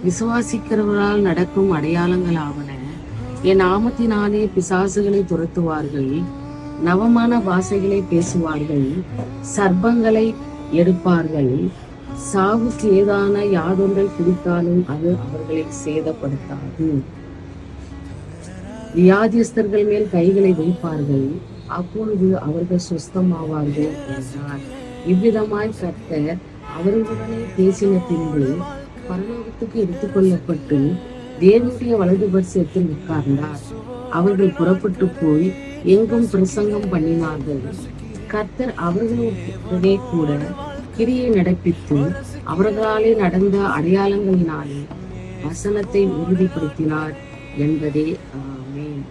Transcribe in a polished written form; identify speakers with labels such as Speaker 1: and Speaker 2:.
Speaker 1: விசுவாசிக்கிறவரால் நடக்கும் அடையாளங்கள் ஆவன. என் நாமத்தினாலே பிசாசுகளை துரத்துவார்கள், நவமான பாஷைகளை பேசுவார்கள், சர்ப்பங்களை எடுப்பார்கள், சாவுக்கு ஏதான யாதொன்றை குடித்தாலும் அது அவர்களை சேதப்படுத்தாது. வியாதியஸ்தர்கள் மேல் கைகளை வைப்பார்கள், அப்பொழுது அவர்கள் சுஸ்தமாவார்கள் என்றார். இவ்விதமாய் கர்த்தர் அவர்களுடனே பேசின பின்பு பரலோகத்துக்கு எடுத்துக்கொள்ளப்பட்டு தேவனுடைய வலது பரிசத்தில் உட்கார்ந்தார். அவர்கள் புறப்பட்டு போய் எங்கும் பிரசங்கம் பண்ணினார்கள். கர்த்தர் அவர்களுடனே கூட கிரியை நடப்பித்து அவர்களாலே நடந்த அடையாளங்களினாலே வசனத்தை உறுதிப்படுத்தினார் என்பதே ஆமென்.